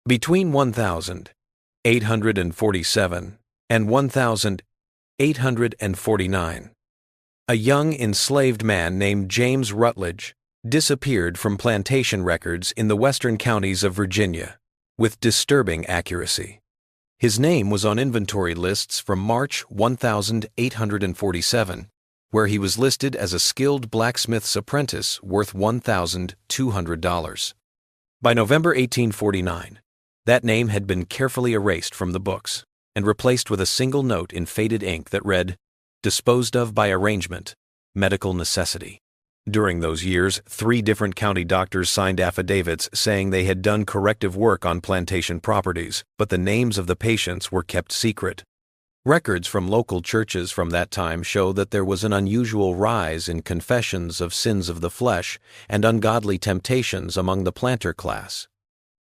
Between 1847 and 1849, a young enslaved man named James Rutledge disappeared from plantation records in the western counties of Virginia with disturbing accuracy. His name was on inventory lists from March 1847, where he was listed as a skilled blacksmith's apprentice worth $1,200. By November 1849, that name had been carefully erased from the books and replaced with a single note in faded ink that read, "Disposed of by arrangement, medical necessity." During those years, 3 different county doctors signed affidavits saying they had done corrective work on plantation properties, but the names of the patients were kept secret. Records from local churches from that time show that there was an unusual rise in confessions of sins of the flesh and ungodly temptations among the planter class.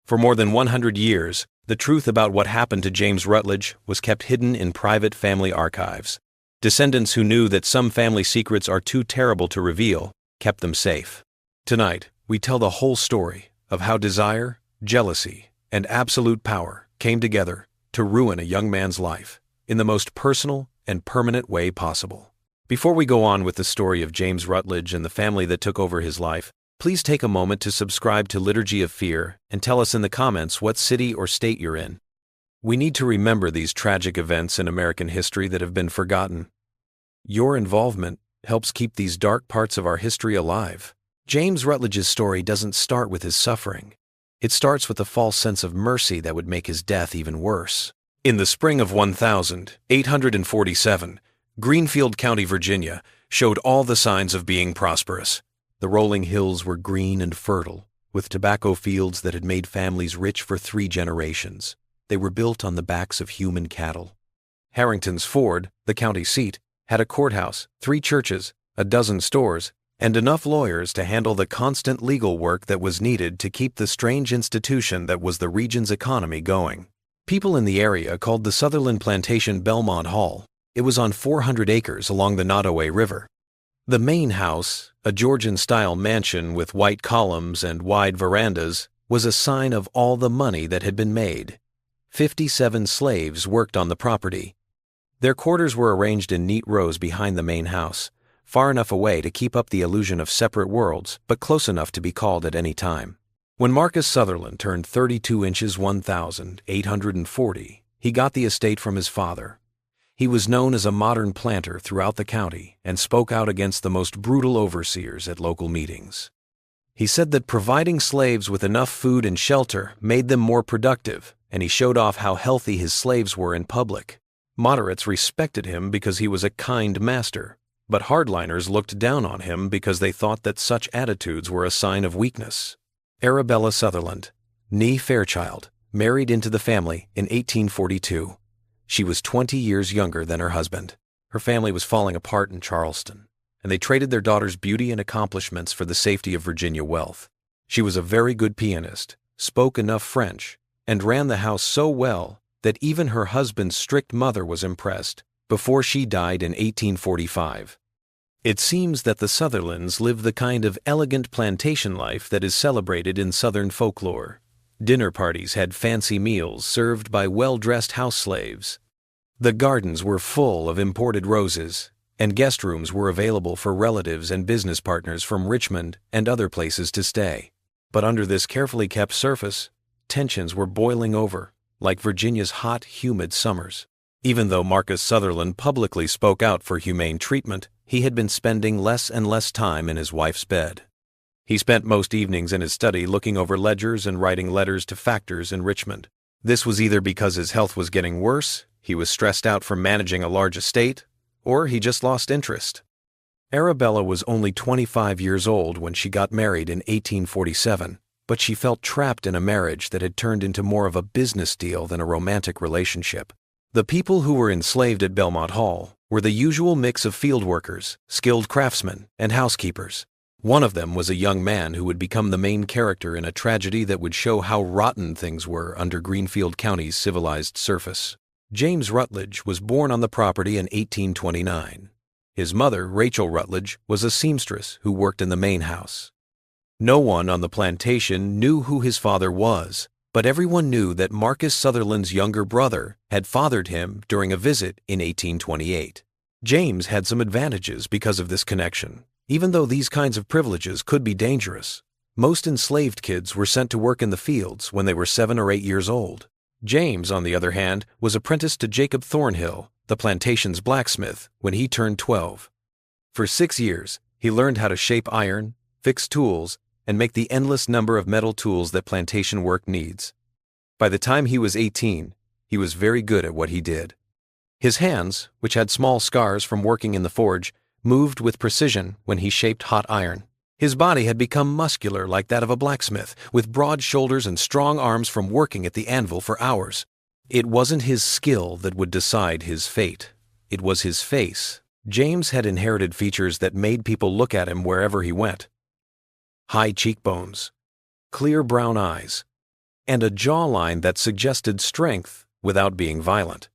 For more than 100 years, the truth about what happened to James Rutledge was kept hidden in private family archives. Descendants who knew that some family secrets are too terrible to reveal kept them safe. Tonight, we tell the whole story of how desire, jealousy, and absolute power came together to ruin a young man's life in the most personal and permanent way possible. Before we go on with the story of James Rutledge and the family that took over his life, please take a moment to subscribe to Liturgy of Fear and tell us in the comments what city or state you're in. We need to remember these tragic events in American history that have been forgotten. Your involvement helps keep these dark parts of our history alive. James Rutledge's story doesn't start with his suffering. It starts with a false sense of mercy that would make his death even worse. In the spring of 1847, Greenfield County, Virginia, showed all the signs of being prosperous. The rolling hills were green and fertile, with tobacco fields that had made families rich for 3 generations. They were built on the backs of human cattle. Harrington's Ford, the county seat, had a courthouse, 3 churches, a dozen stores, and enough lawyers to handle the constant legal work that was needed to keep the strange institution that was the region's economy going. People in the area called the Sutherland plantation Belmont Hall. It was on 400 acres along the Nottoway River. The main house, a Georgian-style mansion with white columns and wide verandas, was a sign of all the money that had been made. 57 slaves worked on the property. Their quarters were arranged in neat rows behind the main house, far enough away to keep up the illusion of separate worlds, but close enough to be called at any time. When Marcus Sutherland turned 32 inches 1,840, he got the estate from his father. He was known as a modern planter throughout the county and spoke out against the most brutal overseers at local meetings. He said that providing slaves with enough food and shelter made them more productive, and he showed off how healthy his slaves were in public. Moderates respected him because he was a kind master, but hardliners looked down on him because they thought that such attitudes were a sign of weakness. Arabella Sutherland, née Fairchild, married into the family in 1842. She was 20 years younger than her husband. Her family was falling apart in Charleston, and they traded their daughter's beauty and accomplishments for the safety of Virginia wealth. She was a very good pianist, spoke enough French, and ran the house so well that even her husband's strict mother was impressed before she died in 1845. It seems that the Sutherlands lived the kind of elegant plantation life that is celebrated in Southern folklore. Dinner parties had fancy meals served by well-dressed house slaves. The gardens were full of imported roses, and guest rooms were available for relatives and business partners from Richmond and other places to stay. But under this carefully kept surface, tensions were boiling over, like Virginia's hot, humid summers. Even though Marcus Sutherland publicly spoke out for humane treatment, he had been spending less and less time in his wife's bed. He spent most evenings in his study looking over ledgers and writing letters to factors in Richmond. This was either because his health was getting worse, he was stressed out from managing a large estate, or he just lost interest. Arabella was only 25 years old when she got married in 1847, but she felt trapped in a marriage that had turned into more of a business deal than a romantic relationship. The people who were enslaved at Belmont Hall were the usual mix of field workers, skilled craftsmen, and housekeepers. One of them was a young man who would become the main character in a tragedy that would show how rotten things were under Greenfield County's civilized surface. James Rutledge was born on the property in 1829. His mother, Rachel Rutledge, was a seamstress who worked in the main house. No one on the plantation knew who his father was, But everyone knew that Marcus Sutherland's younger brother had fathered him during a visit in 1828. James had some advantages because of this connection, even though these kinds of privileges could be dangerous. Most enslaved kids were sent to work in the fields when they were 7 or 8 years old. James, on the other hand, was apprenticed to Jacob Thornhill, the plantation's blacksmith, when he turned 12. For 6 years, he learned how to shape iron, fix tools, and make the endless number of metal tools that plantation work needs. By the time he was 18, he was very good at what he did. His hands, which had small scars from working in the forge, moved with precision when he shaped hot iron. His body had become muscular like that of a blacksmith, with broad shoulders and strong arms from working at the anvil for hours. It wasn't his skill that would decide his fate. It was his face. James had inherited features that made people look at him wherever he went. High cheekbones, clear brown eyes, and a jawline that suggested strength without being violent.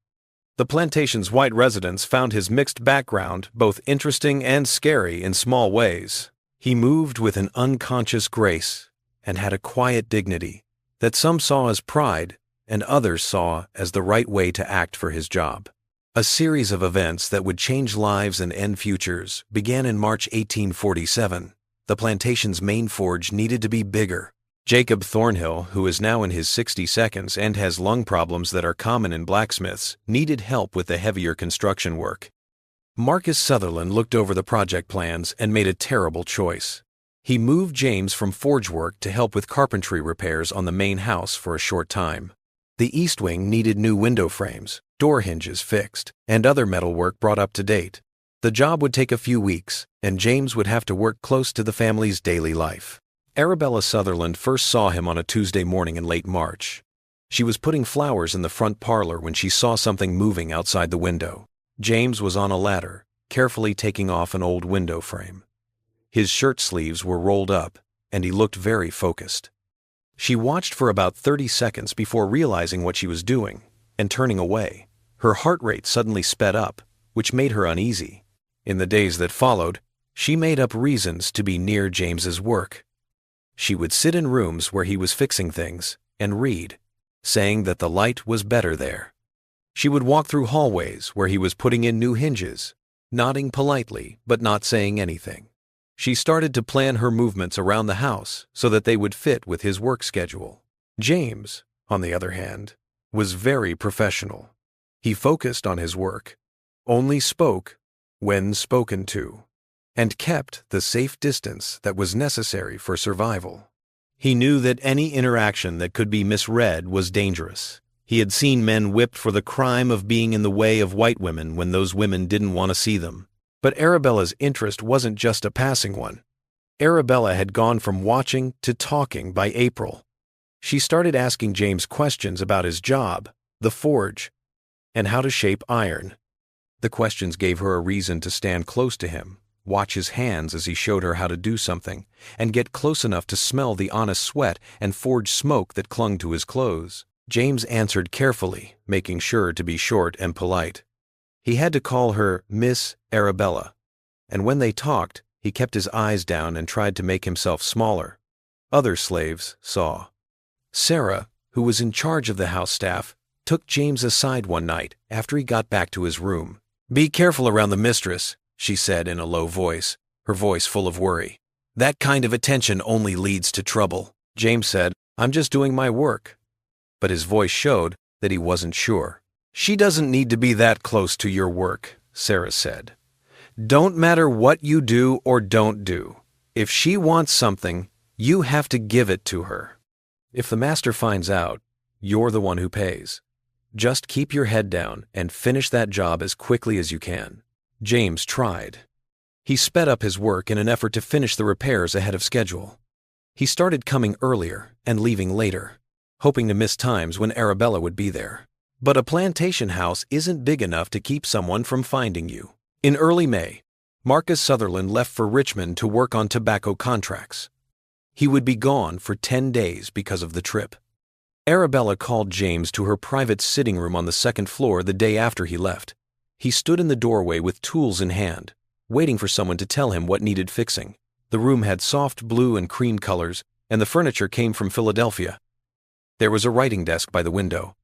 The plantation's white residents found his mixed background both interesting and scary in small ways. He moved with an unconscious grace and had a quiet dignity that some saw as pride and others saw as the right way to act for his job. A series of events that would change lives and end futures began in March 1847. The plantation's main forge needed to be bigger. Jacob Thornhill, who is now in his 62nd and has lung problems that are common in blacksmiths, needed help with the heavier construction work. Marcus Sutherland looked over the project plans and made a terrible choice. He moved James from forge work to help with carpentry repairs on the main house for a short time. The east wing needed new window frames, door hinges fixed, and other metal work brought up to date. The job would take a few weeks, and James would have to work close to the family's daily life. Arabella Sutherland first saw him on a Tuesday morning in late March. She was putting flowers in the front parlor when she saw something moving outside the window. James was on a ladder, carefully taking off an old window frame. His shirt sleeves were rolled up, and he looked very focused. She watched for about 30 seconds before realizing what she was doing and turning away. Her heart rate suddenly sped up, which made her uneasy. In the days that followed, she made up reasons to be near James's work. She would sit in rooms where he was fixing things and read, saying that the light was better there. She would walk through hallways where he was putting in new hinges, nodding politely but not saying anything. She started to plan her movements around the house so that they would fit with his work schedule. James, on the other hand, was very professional. He focused on his work, only spoke when spoken to, and kept the safe distance that was necessary for survival. He knew that any interaction that could be misread was dangerous. He had seen men whipped for the crime of being in the way of white women when those women didn't want to see them. But Arabella's interest wasn't just a passing one. Arabella had gone from watching to talking by April. She started asking James questions about his job, the forge, and how to shape iron. The questions gave her a reason to stand close to him, watch his hands as he showed her how to do something, and get close enough to smell the honest sweat and forge smoke that clung to his clothes. James answered carefully, making sure to be short and polite. He had to call her Miss Arabella, and when they talked, he kept his eyes down and tried to make himself smaller. Other slaves saw. Sarah, who was in charge of the house staff, took James aside one night after he got back to his room. "Be careful around the mistress," she said in a low voice, her voice full of worry. "That kind of attention only leads to trouble." James said, "I'm just doing my work." But his voice showed that he wasn't sure. "She doesn't need to be that close to your work," Sarah said. "Don't matter what you do or don't do. If she wants something, you have to give it to her. If the master finds out, you're the one who pays. Just keep your head down and finish that job as quickly as you can." James tried. He sped up his work in an effort to finish the repairs ahead of schedule. He started coming earlier and leaving later, hoping to miss times when Arabella would be there. But a plantation house isn't big enough to keep someone from finding you. In early May, Marcus Sutherland left for Richmond to work on tobacco contracts. He would be gone for 10 days because of the trip. Arabella called James to her private sitting room on the second floor the day after he left. He stood in the doorway with tools in hand, waiting for someone to tell him what needed fixing. The room had soft blue and cream colors, and the furniture came from Philadelphia. There was a writing desk by the window.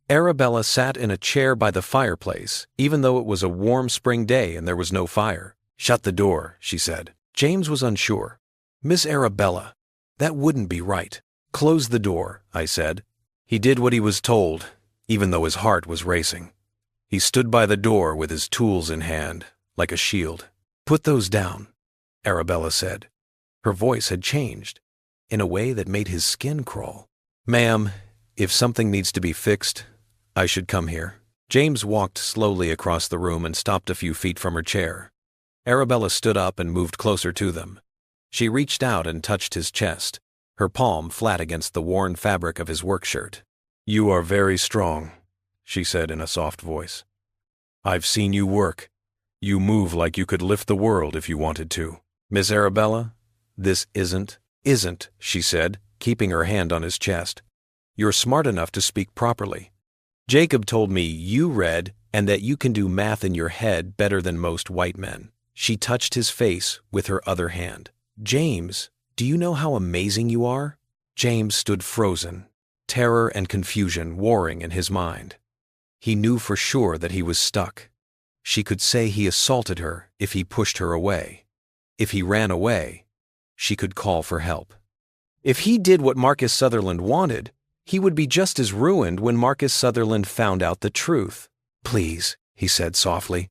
Arabella sat in a chair by the fireplace, even though it was a warm spring day and there was no fire. "Shut the door," she said. James was unsure. "Miss Arabella, that wouldn't be right." "Close the door," I said. He did what he was told, even though his heart was racing. He stood by the door with his tools in hand, like a shield. "Put those down," Arabella said. Her voice had changed, in a way that made his skin crawl. "Ma'am, if something needs to be fixed, I should come here." James walked slowly across the room and stopped a few feet from her chair. Arabella stood up and moved closer to them. She reached out and touched his chest, her palm flat against the worn fabric of his work shirt. "You are very strong," she said in a soft voice. "I've seen you work. You move like you could lift the world if you wanted to." "Miss Arabella, this isn't," she said, keeping her hand on his chest. "You're smart enough to speak properly. Jacob told me you read and that you can do math in your head better than most white men." She touched his face with her other hand. "James, do you know how amazing you are?" James stood frozen, terror and confusion warring in his mind. He knew for sure that he was stuck. She could say he assaulted her if he pushed her away. If he ran away, she could call for help. If he did what Marcus Sutherland wanted, he would be just as ruined when Marcus Sutherland found out the truth. "Please," he said softly,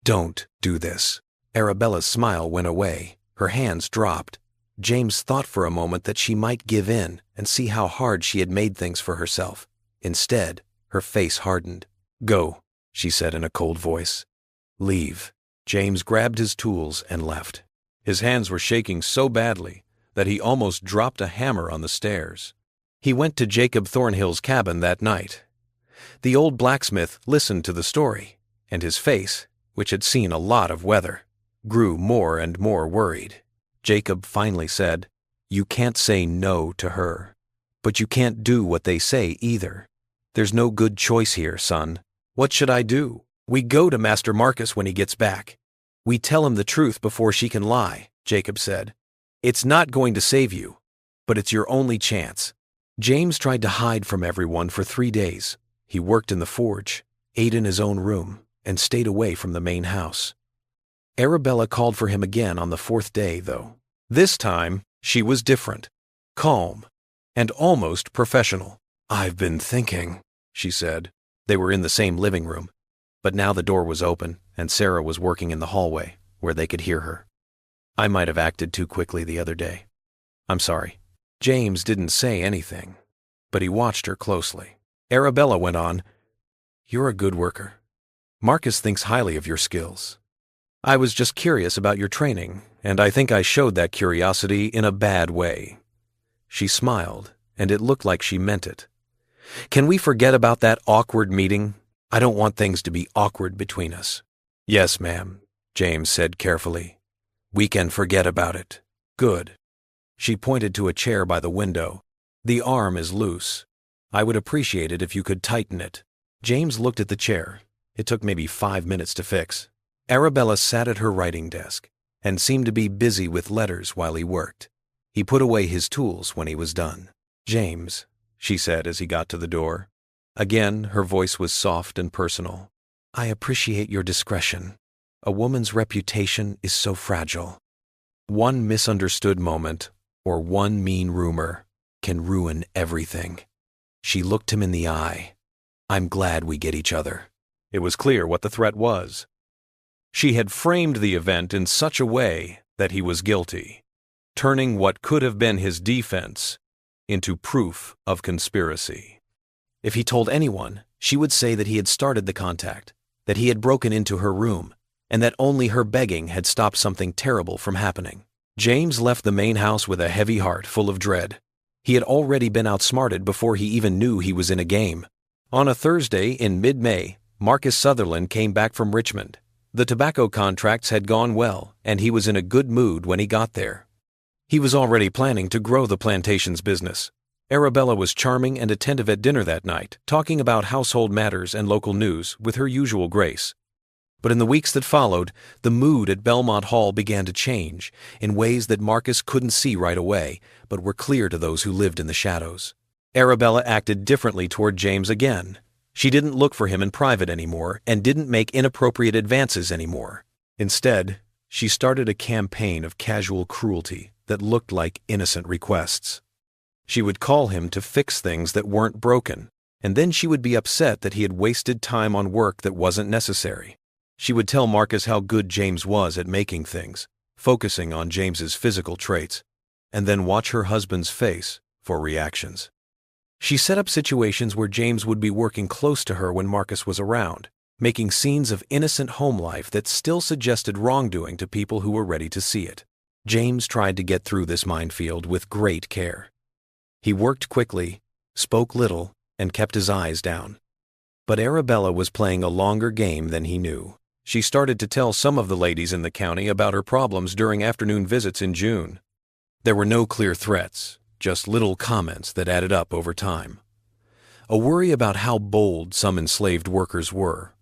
"don't do this." Arabella's smile went away. Her hands dropped. James thought for a moment that she might give in and see how hard she had made things for herself. Instead, her face hardened. "Go," she said in a cold voice. "Leave." James grabbed his tools and left. His hands were shaking so badly that he almost dropped a hammer on the stairs. He went to Jacob Thornhill's cabin that night. The old blacksmith listened to the story, and his face, which had seen a lot of weather, grew more and more worried. Jacob finally said, "You can't say no to her, but you can't do what they say either. There's no good choice here, son. What should I do?" "We go to Master Marcus when he gets back. We tell him the truth before she can lie," Jacob said. "It's not going to save you, but it's your only chance." James tried to hide from everyone for 3 days. He worked in the forge, ate in his own room, and stayed away from the main house. Arabella called for him again on the 4th day, though. This time, she was different, calm, and almost professional. "I've been thinking," she said. They were in the same living room, but now the door was open, and Sarah was working in the hallway, where they could hear her. "I might have acted too quickly the other day. I'm sorry." James didn't say anything, but he watched her closely. Arabella went on, "You're a good worker. Marcus thinks highly of your skills. I was just curious about your training, and I think I showed that curiosity in a bad way." She smiled, and it looked like she meant it. "Can we forget about that awkward meeting? I don't want things to be awkward between us." "Yes, ma'am," James said carefully. "We can forget about it." "Good." She pointed to a chair by the window. "The arm is loose. I would appreciate it if you could tighten it." James looked at the chair. It took maybe 5 minutes to fix. Arabella sat at her writing desk and seemed to be busy with letters while he worked. He put away his tools when he was done. "James," she said as he got to the door. Again, her voice was soft and personal. "I appreciate your discretion. A woman's reputation is so fragile. One misunderstood moment or one mean rumor can ruin everything." She looked him in the eye. "I'm glad we get each other." It was clear what the threat was. She had framed the event in such a way that he was guilty, turning what could have been his defense into proof of conspiracy. If he told anyone, she would say that he had started the contact, that he had broken into her room, and that only her begging had stopped something terrible from happening. James left the main house with a heavy heart full of dread. He had already been outsmarted before he even knew he was in a game. On a Thursday in mid-May, Marcus Sutherland came back from Richmond. The tobacco contracts had gone well, and he was in a good mood when he got there. He was already planning to grow the plantations business. Arabella was charming and attentive at dinner that night, talking about household matters and local news with her usual grace. But in the weeks that followed, the mood at Belmont Hall began to change in ways that Marcus couldn't see right away, but were clear to those who lived in the shadows. Arabella acted differently toward James again. She didn't look for him in private anymore and didn't make inappropriate advances anymore. Instead, she started a campaign of casual cruelty that looked like innocent requests. She would call him to fix things that weren't broken, and then she would be upset that he had wasted time on work that wasn't necessary. She would tell Marcus how good James was at making things, focusing on James's physical traits, and then watch her husband's face for reactions. She set up situations where James would be working close to her when Marcus was around, making scenes of innocent home life that still suggested wrongdoing to people who were ready to see it. James tried to get through this minefield with great care. He worked quickly, spoke little, and kept his eyes down. But Arabella was playing a longer game than he knew. She started to tell some of the ladies in the county about her problems during afternoon visits in June. There were no clear threats, just little comments that added up over time. A worry about how bold some enslaved workers were.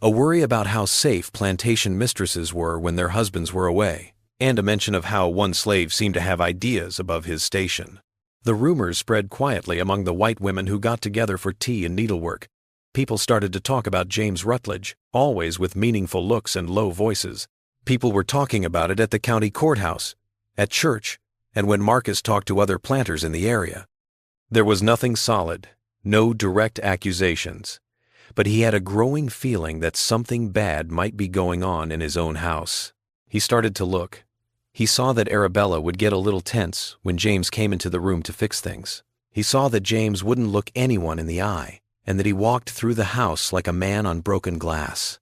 A worry about how safe plantation mistresses were when their husbands were away, and a mention of how one slave seemed to have ideas above his station. The rumors spread quietly among the white women who got together for tea and needlework. People started to talk about James Rutledge, always with meaningful looks and low voices. People were talking about it at the county courthouse, at church, and when Marcus talked to other planters in the area. There was nothing solid, no direct accusations, but he had a growing feeling that something bad might be going on in his own house. He started to look. He saw that Arabella would get a little tense when James came into the room to fix things. He saw that James wouldn't look anyone in the eye, and that he walked through the house like a man on broken glass.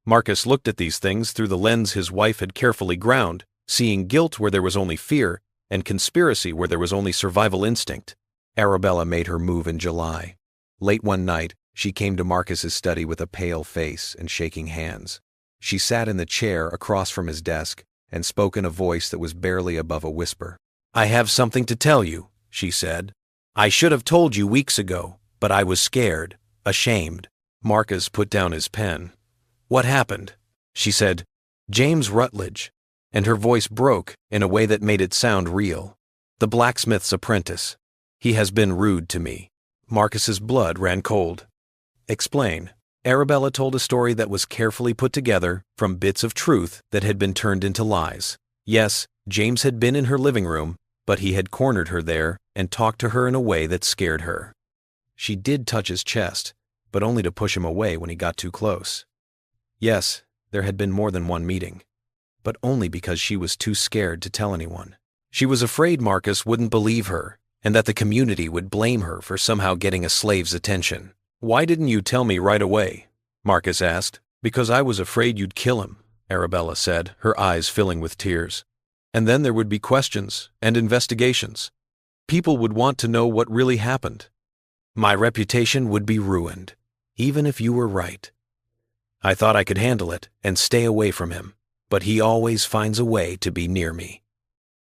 Marcus looked at these things through the lens his wife had carefully ground, seeing guilt where there was only fear, and conspiracy where there was only survival instinct. Arabella made her move in July. Late one night, she came to Marcus's study with a pale face and shaking hands. She sat in the chair across from his desk and spoke in a voice that was barely above a whisper. "I have something to tell you," she said. "I should have told you weeks ago, but I was scared, ashamed." Marcus put down his pen. "What happened?" She said, "James Rutledge," and her voice broke in a way that made it sound real. "The blacksmith's apprentice. He has been rude to me." Marcus's blood ran cold. "Explain." Arabella told a story that was carefully put together from bits of truth that had been turned into lies. Yes, James had been in her living room, but he had cornered her there and talked to her in a way that scared her. She did touch his chest, but only to push him away when he got too close. Yes, there had been more than one meeting, but only because she was too scared to tell anyone. She was afraid Marcus wouldn't believe her, and that the community would blame her for somehow getting a slave's attention. "Why didn't you tell me right away?" Marcus asked. "Because I was afraid you'd kill him," Arabella said, her eyes filling with tears. "And then there would be questions and investigations. People would want to know what really happened. My reputation would be ruined, even if you were right. I thought I could handle it and stay away from him, but he always finds a way to be near me.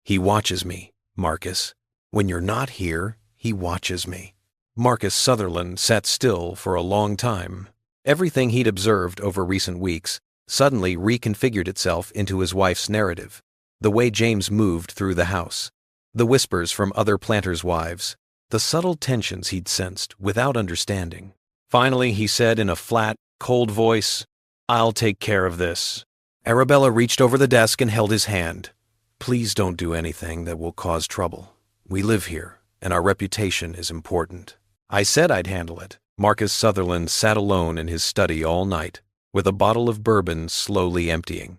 He watches me, Marcus. When you're not here, he watches me." Marcus Sutherland sat still for a long time. Everything he'd observed over recent weeks suddenly reconfigured itself into his wife's narrative. The way James moved through the house, the whispers from other planters' wives, the subtle tensions he'd sensed without understanding. Finally, he said in a flat, cold voice, "I'll take care of this." Arabella reached over the desk and held his hand. "Please don't do anything that will cause trouble. We live here, and our reputation is important." "I said I'd handle it." Marcus Sutherland sat alone in his study all night, with a bottle of bourbon slowly emptying.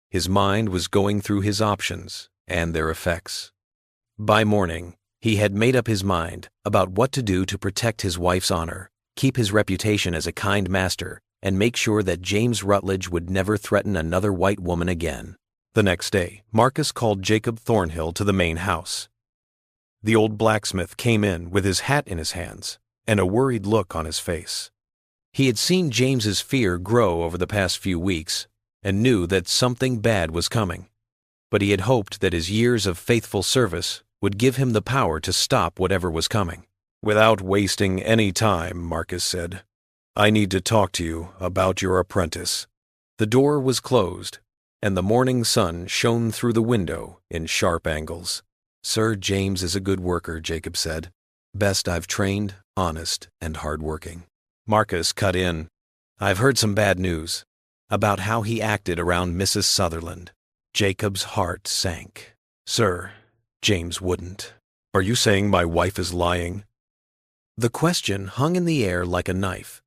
His mind was going through his options and their effects. By morning, he had made up his mind about what to do to protect his wife's honor, keep his reputation as a kind master, and make sure that James Rutledge would never threaten another white woman again. The next day, Marcus called Jacob Thornhill to the main house. The old blacksmith came in with his hat in his hands and a worried look on his face. He had seen James's fear grow over the past few weeks and knew that something bad was coming, but he had hoped that his years of faithful service would give him the power to stop whatever was coming. "Without wasting any time," Marcus said, "I need to talk to you about your apprentice." The door was closed, and the morning sun shone through the window in sharp angles. "Sir James is a good worker," Jacob said. Best I've trained, honest, and hardworking. Marcus cut in. I've heard some bad news about how he acted around Mrs. Sutherland. Jacob's heart sank. Sir, James wouldn't. Are you saying my wife is lying? The question hung in the air like a knife.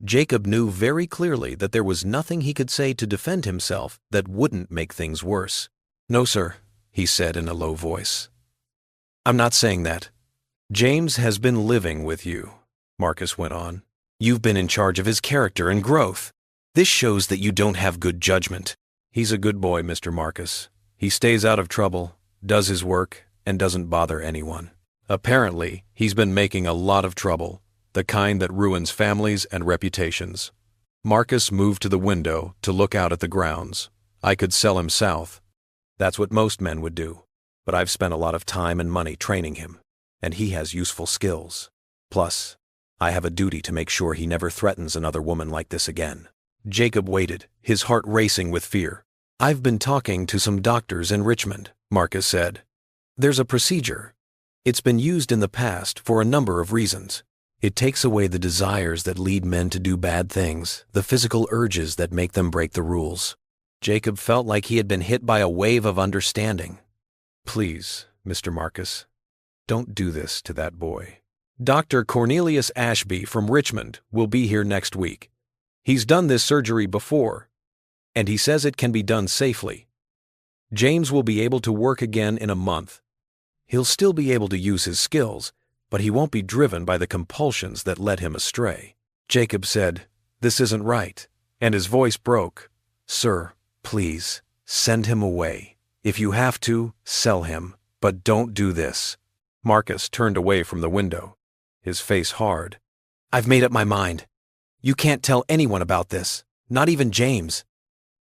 Jacob knew very clearly that there was nothing he could say to defend himself that wouldn't make things worse. No, sir, he said in a low voice. I'm not saying that. James has been living with you, Marcus went on. You've been in charge of his character and growth. This shows that you don't have good judgment. He's a good boy, Mr. Marcus. He stays out of trouble, does his work, and doesn't bother anyone. Apparently, he's been making a lot of trouble, the kind that ruins families and reputations. Marcus moved to the window to look out at the grounds. I could sell him south. That's what most men would do. But I've spent a lot of time and money training him, and he has useful skills. Plus, I have a duty to make sure he never threatens another woman like this again. Jacob waited, his heart racing with fear. I've been talking to some doctors in Richmond, Marcus said. There's a procedure. It's been used in the past for a number of reasons. It takes away the desires that lead men to do bad things, the physical urges that make them break the rules. Jacob felt like he had been hit by a wave of understanding. Please, Mr. Marcus, don't do this to that boy. Dr. Cornelius Ashby from Richmond will be here next week. He's done this surgery before, and he says it can be done safely. James will be able to work again in a month. He'll still be able to use his skills, but he won't be driven by the compulsions that led him astray. Jacob said, This isn't right, and his voice broke. Sir, please, send him away. If you have to, sell him, but don't do this. Marcus turned away from the window, his face hard. I've made up my mind. You can't tell anyone about this, not even James.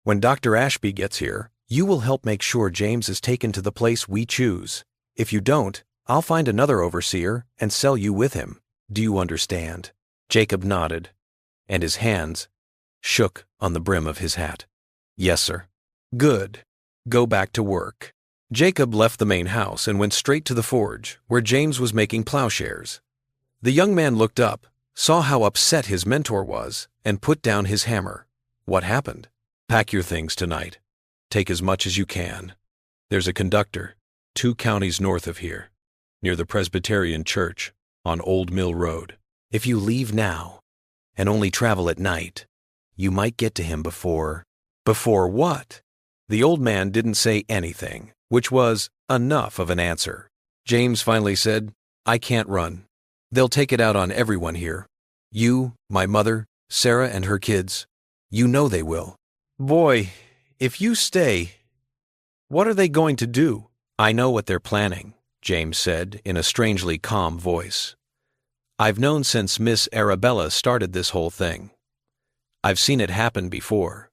When Dr. Ashby gets here, you will help make sure James is taken to the place we choose. If you don't, I'll find another overseer and sell you with him. Do you understand? Jacob nodded, and his hands shook on the brim of his hat. Yes, sir. Good. Go back to work. Jacob left the main house and went straight to the forge, where James was making plowshares. The young man looked up, saw how upset his mentor was, and put down his hammer. What happened? Pack your things tonight. Take as much as you can. There's a conductor, 2 counties north of here, near the Presbyterian Church, on Old Mill Road. If you leave now, and only travel at night, you might get to him before... Before what? The old man didn't say anything, which was enough of an answer. James finally said, I can't run. They'll take it out on everyone here. You, my mother, Sarah and her kids. You know they will. Boy, if you stay, what are they going to do? I know what they're planning, James said in a strangely calm voice. I've known since Miss Arabella started this whole thing. I've seen it happen before.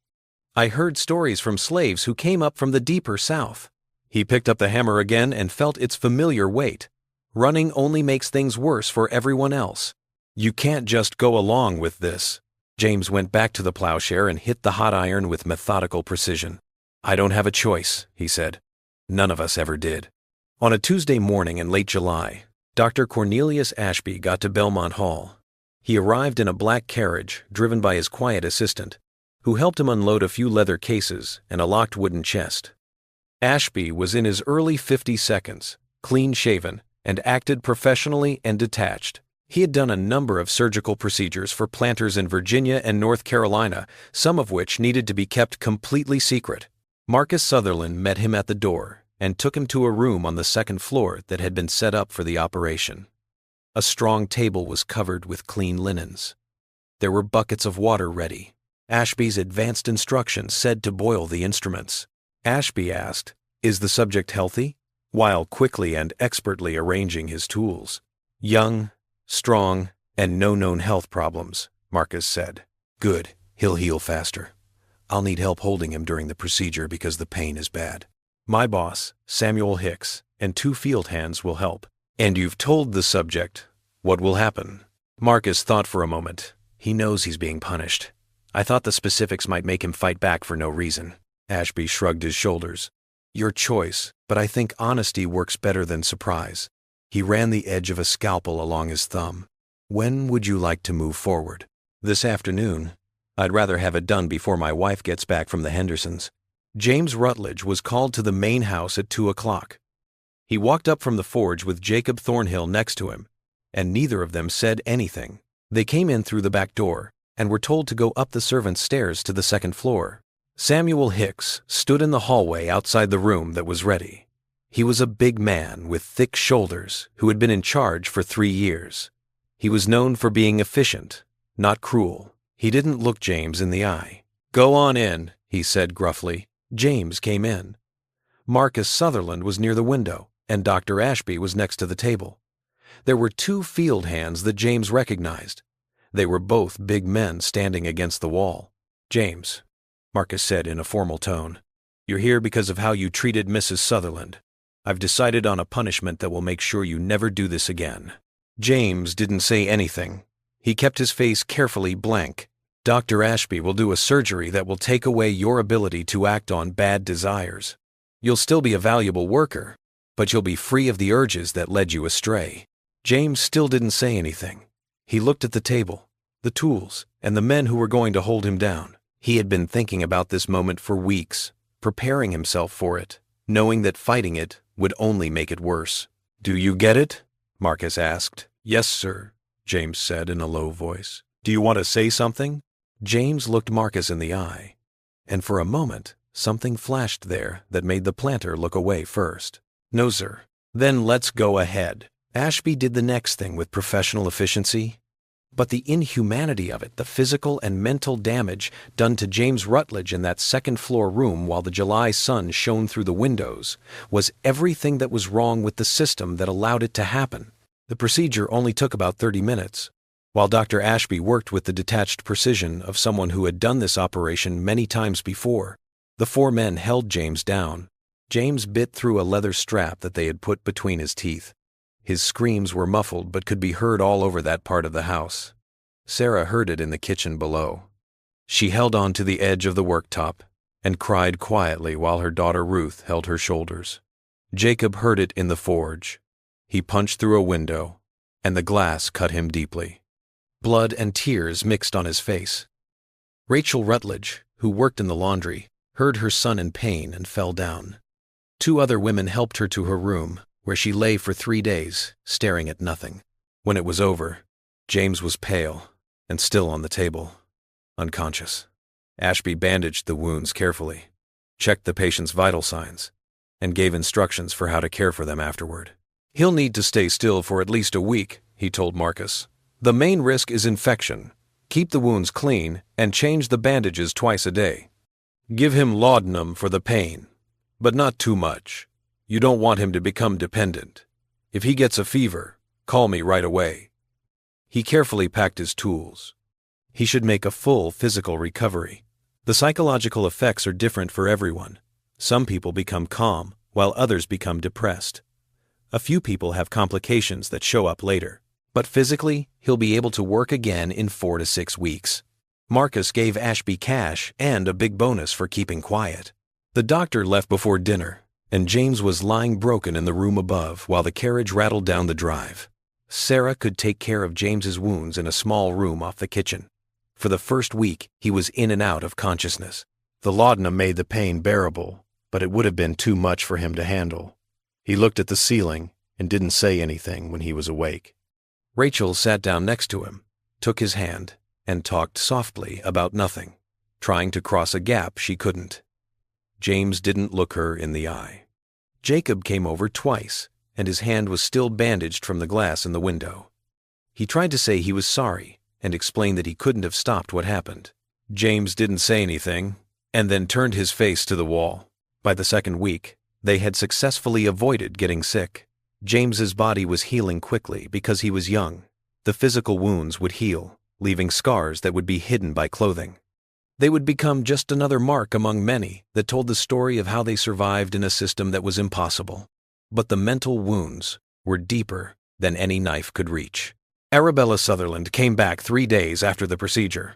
I heard stories from slaves who came up from the deeper south. He picked up the hammer again and felt its familiar weight. Running only makes things worse for everyone else. You can't just go along with this. James went back to the plowshare and hit the hot iron with methodical precision. I don't have a choice, he said. None of us ever did. On a Tuesday morning in late July, Dr. Cornelius Ashby got to Belmont Hall. He arrived in a black carriage driven by his quiet assistant, who helped him unload a few leather cases and a locked wooden chest. Ashby was in his early 52nds, clean-shaven, and acted professionally and detached. He had done a number of surgical procedures for planters in Virginia and North Carolina, some of which needed to be kept completely secret. Marcus Sutherland met him at the door and took him to a room on the 2nd floor that had been set up for the operation. A strong table was covered with clean linens. There were buckets of water ready. Ashby's advanced instructions said to boil the instruments. Ashby asked, "Is the subject healthy?" while quickly and expertly arranging his tools. "Young, strong, and no known health problems," Marcus said. "Good, he'll heal faster. I'll need help holding him during the procedure because the pain is bad. My boss, Samuel Hicks, and 2 field hands will help." "And you've told the subject what will happen?" Marcus thought for a moment. He knows he's being punished. I thought the specifics might make him fight back for no reason. Ashby shrugged his shoulders. "Your choice, but I think honesty works better than surprise." He ran the edge of a scalpel along his thumb. "When would you like to move forward?" "This afternoon. I'd rather have it done before my wife gets back from the Hendersons." James Rutledge was called to the main house at 2 o'clock. He walked up from the forge with Jacob Thornhill next to him, and neither of them said anything. They came in through the back door and were told to go up the servants' stairs to the second floor. Samuel Hicks stood in the hallway outside the room that was ready. He was a big man with thick shoulders who had been in charge for 3 years. He was known for being efficient, not cruel. He didn't look James in the eye. "Go on in," he said gruffly. James came in. Marcus Sutherland was near the window, and Dr. Ashby was next to the table. There were 2 field hands that James recognized. They were both big men standing against the wall. "James," Marcus said in a formal tone, "you're here because of how you treated Mrs. Sutherland. I've decided on a punishment that will make sure you never do this again." James didn't say anything. He kept his face carefully blank. "Dr. Ashby will do a surgery that will take away your ability to act on bad desires. You'll still be a valuable worker, but you'll be free of the urges that led you astray." James still didn't say anything. He looked at the table, the tools, and the men who were going to hold him down. He had been thinking about this moment for weeks, preparing himself for it, knowing that fighting it would only make it worse. "Do you get it?" Marcus asked. "Yes, sir," James said in a low voice. "Do you want to say something?" James looked Marcus in the eye, and for a moment something flashed there that made the planter look away first. "No, sir." "Then let's go ahead." Ashby did the next thing with professional efficiency. But the inhumanity of it, the physical and mental damage done to James Rutledge in that second-floor room while the July sun shone through the windows, was everything that was wrong with the system that allowed it to happen. The procedure only took about 30 minutes. While Dr. Ashby worked with the detached precision of someone who had done this operation many times before, the 4 men held James down. James bit through a leather strap that they had put between his teeth. His screams were muffled but could be heard all over that part of the house. Sarah heard it in the kitchen below. She held on to the edge of the worktop and cried quietly while her daughter Ruth held her shoulders. Jacob heard it in the forge. He punched through a window, and the glass cut him deeply. Blood and tears mixed on his face. Rachel Rutledge, who worked in the laundry, heard her son in pain and fell down. 2 other women helped her to her room, where she lay for 3 days, staring at nothing. When it was over, James was pale and still on the table, unconscious. Ashby bandaged the wounds carefully, checked the patient's vital signs, and gave instructions for how to care for them afterward. "He'll need to stay still for at least a week," he told Marcus. "The main risk is infection. Keep the wounds clean and change the bandages twice a day. Give him laudanum for the pain, but not too much. You don't want him to become dependent. If he gets a fever, call me right away." He carefully packed his tools. He should make a full physical recovery. The psychological effects are different for everyone. Some people become calm, while others become depressed. A few people have complications that show up later. But physically, he'll be able to work again in 4 to 6 weeks. Marcus gave Ashby cash and a big bonus for keeping quiet. The doctor left before dinner, and James was lying broken in the room above while the carriage rattled down the drive. Sarah could take care of James's wounds in a small room off the kitchen. For the first week, he was in and out of consciousness. The laudanum made the pain bearable, but it would have been too much for him to handle. He looked at the ceiling and didn't say anything when he was awake. Rachel sat down next to him, took his hand, and talked softly about nothing, trying to cross a gap she couldn't. James didn't look her in the eye. Jacob came over twice, and his hand was still bandaged from the glass in the window. He tried to say he was sorry and explained that he couldn't have stopped what happened. James didn't say anything, and then turned his face to the wall. By the second week, they had successfully avoided getting sick. James's body was healing quickly because he was young. The physical wounds would heal, leaving scars that would be hidden by clothing. They would become just another mark among many that told the story of how they survived in a system that was impossible. But the mental wounds were deeper than any knife could reach. Arabella Sutherland came back 3 days after the procedure.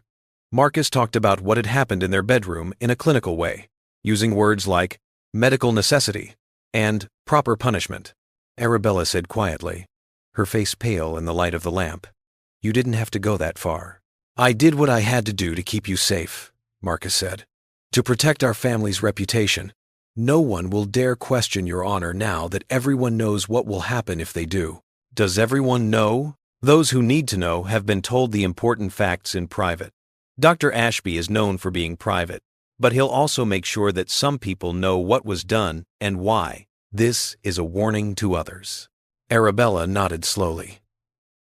Marcus talked about what had happened in their bedroom in a clinical way, using words like medical necessity and proper punishment. Arabella said quietly, her face pale in the light of the lamp. "You didn't have to go that far." "I did what I had to do to keep you safe," Marcus said. "To protect our family's reputation. No one will dare question your honor now that everyone knows what will happen if they do." "Does everyone know?" "Those who need to know have been told the important facts in private. Dr. Ashby is known for being private, but he'll also make sure that some people know what was done and why. This is a warning to others." Arabella nodded slowly.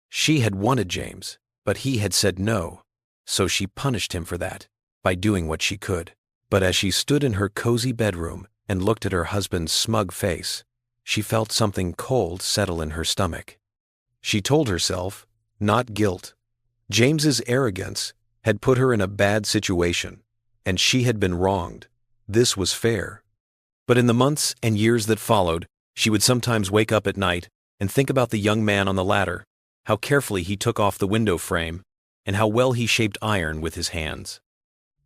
She had wanted James, but he had said no, so she punished him for that, by doing what she could. But as she stood in her cozy bedroom and looked at her husband's smug face, she felt something cold settle in her stomach. She told herself, not guilt. James's arrogance had put her in a bad situation, and she had been wronged. This was fair. But in the months and years that followed, she would sometimes wake up at night and think about the young man on the ladder, how carefully he took off the window frame, and how well he shaped iron with his hands.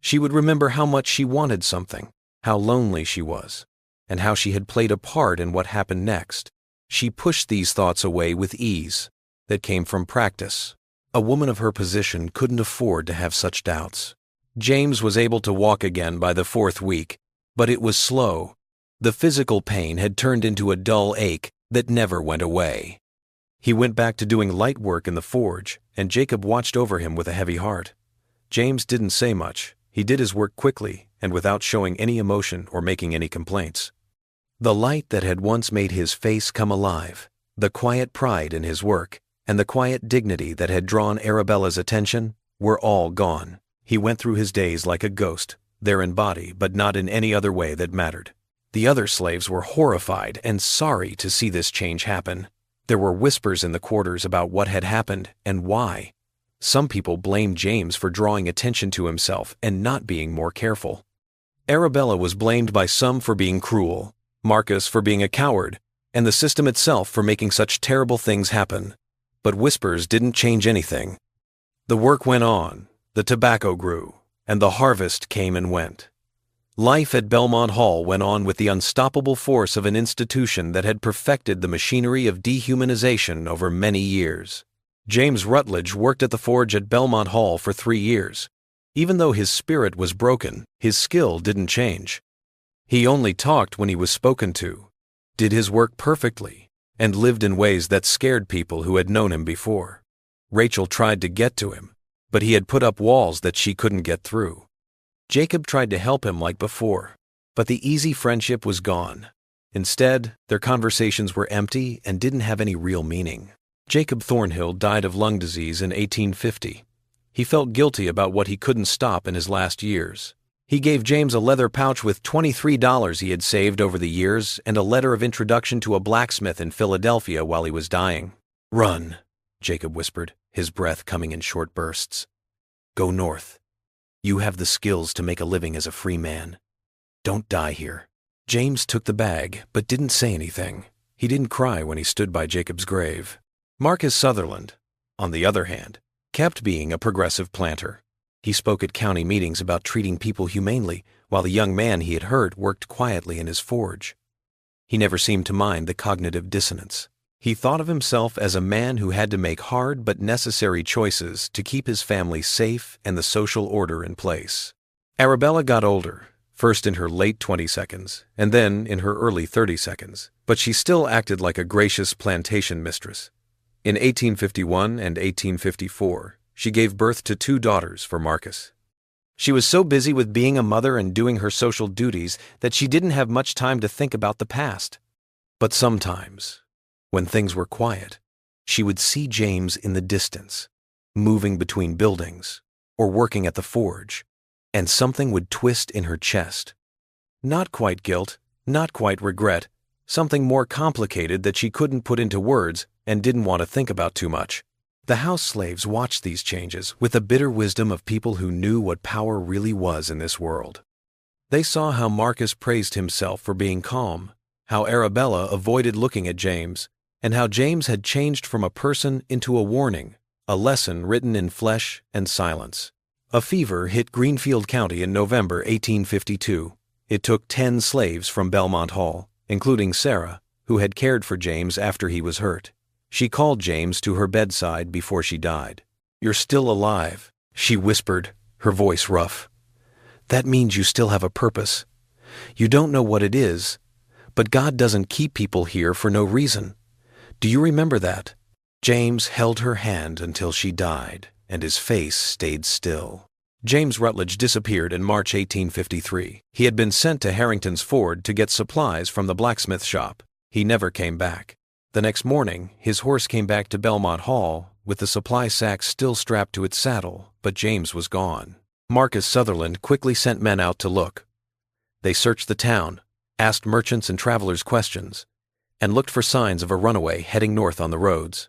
She would remember how much she wanted something, how lonely she was, and how she had played a part in what happened next. She pushed these thoughts away with ease that came from practice. A woman of her position couldn't afford to have such doubts. James was able to walk again by the 4th week, but it was slow. The physical pain had turned into a dull ache that never went away. He went back to doing light work in the forge, and Jacob watched over him with a heavy heart. James didn't say much. He did his work quickly and without showing any emotion or making any complaints. The light that had once made his face come alive, the quiet pride in his work, and the quiet dignity that had drawn Arabella's attention were all gone. He went through his days like a ghost, there in body but not in any other way that mattered. The other slaves were horrified and sorry to see this change happen. There were whispers in the quarters about what had happened and why. Some people blamed James for drawing attention to himself and not being more careful. Arabella was blamed by some for being cruel, Marcus for being a coward, and the system itself for making such terrible things happen. But whispers didn't change anything. The work went on, the tobacco grew, and the harvest came and went. Life at Belmont Hall went on with the unstoppable force of an institution that had perfected the machinery of dehumanization over many years. James Rutledge worked at the forge at Belmont Hall for 3 years. Even though his spirit was broken, his skill didn't change. He only talked when he was spoken to, did his work perfectly, and lived in ways that scared people who had known him before. Rachel tried to get to him, but he had put up walls that she couldn't get through. Jacob tried to help him like before, but the easy friendship was gone. Instead, their conversations were empty and didn't have any real meaning. Jacob Thornhill died of lung disease in 1850. He felt guilty about what he couldn't stop in his last years. He gave James a leather pouch with $23 he had saved over the years and a letter of introduction to a blacksmith in Philadelphia while he was dying. "Run," Jacob whispered, his breath coming in short bursts. "Go north. You have the skills to make a living as a free man. Don't die here." James took the bag, but didn't say anything. He didn't cry when he stood by Jacob's grave. Marcus Sutherland, on the other hand, kept being a progressive planter. He spoke at county meetings about treating people humanely, while the young man he had hurt worked quietly in his forge. He never seemed to mind the cognitive dissonance. He thought of himself as a man who had to make hard but necessary choices to keep his family safe and the social order in place. Arabella got older, first in her late 20s and then in her early 30s, but she still acted like a gracious plantation mistress. In 1851 and 1854, she gave birth to 2 daughters for Marcus. She was so busy with being a mother and doing her social duties that she didn't have much time to think about the past. But sometimes, when things were quiet, she would see James in the distance, moving between buildings or working at the forge, and something would twist in her chest. Not quite guilt, not quite regret, something more complicated that she couldn't put into words and didn't want to think about too much. The house slaves watched these changes with the bitter wisdom of people who knew what power really was in this world. They saw how Marcus praised himself for being calm, how Arabella avoided looking at James, and how James had changed from a person into a warning, a lesson written in flesh and silence. A fever hit Greenfield County in November 1852. It took 10 slaves from Belmont Hall, including Sarah, who had cared for James after he was hurt. She called James to her bedside before she died. "You're still alive," she whispered, her voice rough. "That means you still have a purpose. You don't know what it is, but God doesn't keep people here for no reason. Do you remember that?" James held her hand until she died, and his face stayed still. James Rutledge disappeared in March 1853. He had been sent to Harrington's Ford to get supplies from the blacksmith shop. He never came back. The next morning, his horse came back to Belmont Hall with the supply sack still strapped to its saddle, but James was gone. Marcus Sutherland quickly sent men out to look. They searched the town, asked merchants and travelers questions, and looked for signs of a runaway heading north on the roads.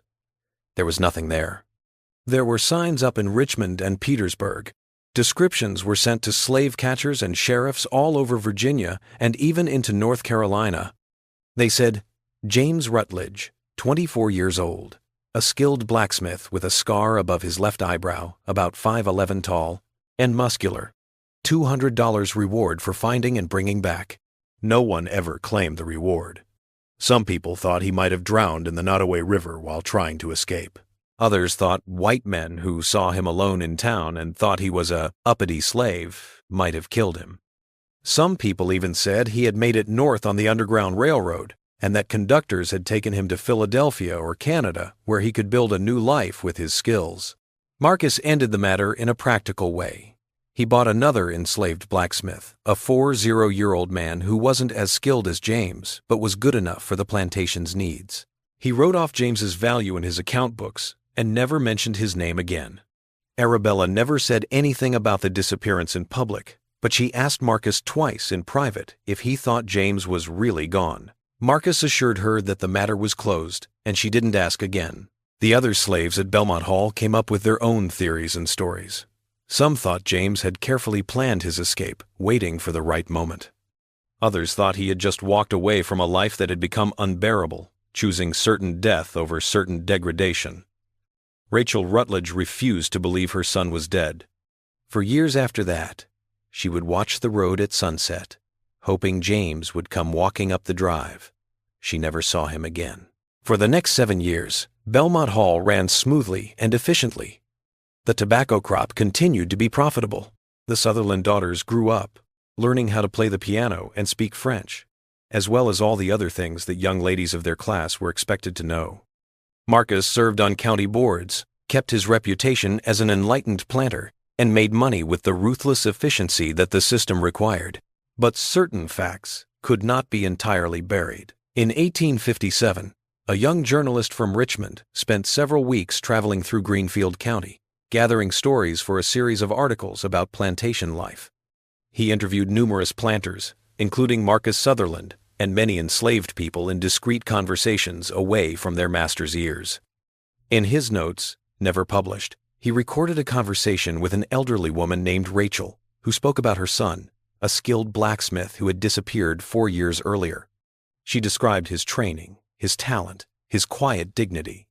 There was nothing there. There were signs up in Richmond and Petersburg. Descriptions were sent to slave catchers and sheriffs all over Virginia and even into North Carolina. They said, "James Rutledge, 24 years old, a skilled blacksmith with a scar above his left eyebrow, about 5'11" tall, and muscular. $200 reward for finding and bringing back." No one ever claimed the reward. Some people thought he might have drowned in the Nottoway River while trying to escape. Others thought white men who saw him alone in town and thought he was a uppity slave might have killed him. Some people even said he had made it north on the Underground Railroad and that conductors had taken him to Philadelphia or Canada where he could build a new life with his skills. Marcus ended the matter in a practical way. He bought another enslaved blacksmith, a 40-year-old man who wasn't as skilled as James, but was good enough for the plantation's needs. He wrote off James's value in his account books and never mentioned his name again. Arabella never said anything about the disappearance in public, but she asked Marcus twice in private if he thought James was really gone. Marcus assured her that the matter was closed, and she didn't ask again. The other slaves at Belmont Hall came up with their own theories and stories. Some thought James had carefully planned his escape, waiting for the right moment. Others thought he had just walked away from a life that had become unbearable, choosing certain death over certain degradation. Rachel Rutledge refused to believe her son was dead. For years after that, she would watch the road at sunset, hoping James would come walking up the drive. She never saw him again. For the next 7 years, Belmont Hall ran smoothly and efficiently. The tobacco crop continued to be profitable. The Sutherland daughters grew up, learning how to play the piano and speak French, as well as all the other things that young ladies of their class were expected to know. Marcus served on county boards, kept his reputation as an enlightened planter, and made money with the ruthless efficiency that the system required. But certain facts could not be entirely buried. In 1857, a young journalist from Richmond spent several weeks traveling through Greenfield County, gathering stories for a series of articles about plantation life. He interviewed numerous planters, including Marcus Sutherland, and many enslaved people in discreet conversations away from their masters' ears. In his notes, never published, he recorded a conversation with an elderly woman named Rachel, who spoke about her son, a skilled blacksmith who had disappeared 4 years earlier. She described his training, his talent, his quiet dignity.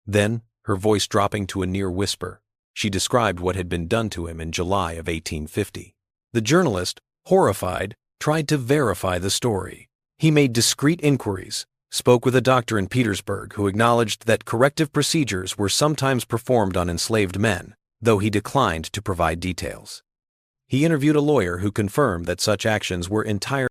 Then, her voice dropping to a near whisper, she described what had been done to him in July of 1850. The journalist, horrified, tried to verify the story. He made discreet inquiries, spoke with a doctor in Petersburg who acknowledged that corrective procedures were sometimes performed on enslaved men, though he declined to provide details. He interviewed a lawyer who confirmed that such actions were entirely